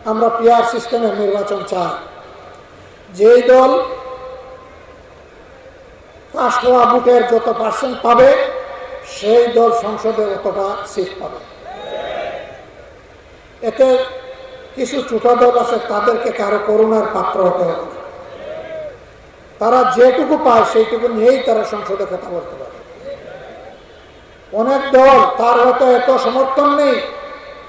আমরা পিআর সিস্টেমের নির্বাচন চাই। যেই দল কাস্ট হওয়া ভোটের যত পার্সেন্ট পাবে সেই দল সংসদে অতটা সিট পাবে। এতে কিছু ছোট দল আছে, তাদেরকে কারো করুণার পাত্র হতে হবে। তারা যেটুকু পায় সেইটুকু নিয়েই তারা সংসদে কথা বলতে পারে। অনেক দল তার হয়তো এত সমর্থন নেই,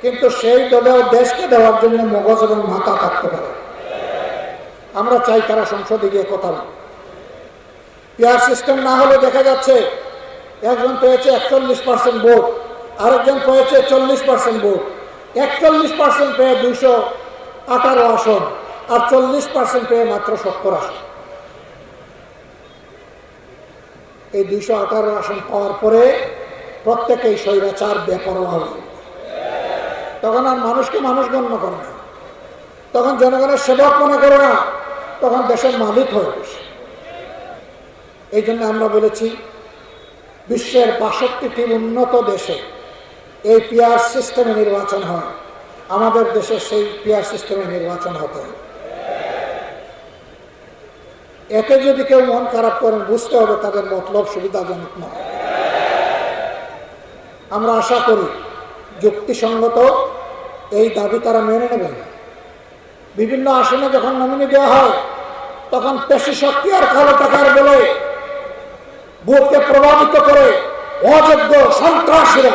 কিন্তু সেই দলেও দেশকে দেওয়ার জন্য মগজ এবং মাথা থাকতে পারে। আমরা চাই তারা সংসদে গিয়ে কথা বলে। পিআর সিস্টেম না হলে দেখা যাচ্ছে একজন পেয়েছে 41% ভোট, আরেকজন পেয়েছে 40% ভোট। 41% পেয়ে 218 আসন, আর 40% পেয়ে মাত্র 70 আসন। এই 218 আসন পাওয়ার পরে প্রত্যেকেই স্বৈরাচার বেপরোয়া হয়ে, তখন আর মানুষকে মানুষ গণ্য করে না, তখন জনগণের সেবক মনে করে না, তখন দেশের মালিক হয়ে বসে। এই জন্য আমরা বলেছি বিশ্বের 62টি উন্নত দেশে এই পিআর সিস্টেমে নির্বাচন হয়, আমাদের দেশে সেই পিআর সিস্টেমে নির্বাচন হতে হবে। এতে যদি কেউ মন খারাপ করেন, বুঝতে হবে তাদের মতলব সুবিধাজনক নয়। আমরা আশা করি যুক্তিসঙ্গত এই দাবি তারা মেনে নেবেন। বিভিন্ন আসনে যখন নমিনি দেওয়া হয়, তখন পেশি শক্তি আর কালো টাকার বলে ভোটকে প্রভাবিত করে অযোগ্য সন্ত্রাসীরা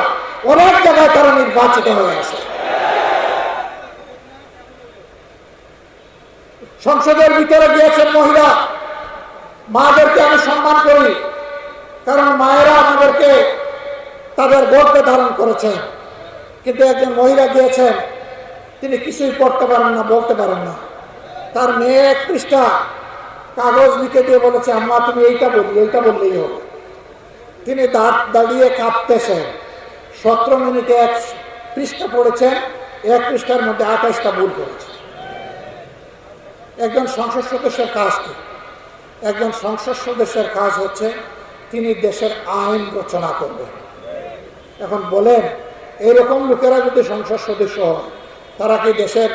অনেক জায়গায় তারা নির্বাচিত হয়ে আসে। সংসদের ভিতরে গিয়েছেন মহিলা, মাদেরকে আমি সম্মান করি, কারণ মায়েরা আমাদেরকে তাদের গর্ভে ধারণ করেছেন। কিন্তু একজন মহিলা গিয়েছেন, তিনি কিছুই পড়তে পারেন না, বলতে পারেন না। তার মেয়ে 1 পৃষ্ঠা কাগজ লিখে দিয়ে বলেছে, আম্মা তুমি এইটা বললেই হবে। তিনি দাঁড়িয়ে কাঁপতেছেন। 17 মিনিটে 1 পৃষ্ঠা পড়েছেন, 1 পৃষ্ঠার মধ্যে 28টা ভুল করেছে। একজন সংসদ সদস্যের কাজ কি? একজন সংসদ সদস্যের কাজ হচ্ছে তিনি দেশের আইন রচনা করবেন। এখন বলেন, এইরকম লোকেরা যদি সংসদ সদস্য হয়, তারা কি দেশের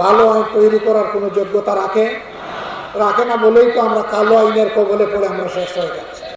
ভালো আইন তৈরি করার কোনো যোগ্যতা রাখে না? বলেই তো আমরা কালো আইনের কবলে পড়ে আমরা শেষ হয়ে যাচ্ছি।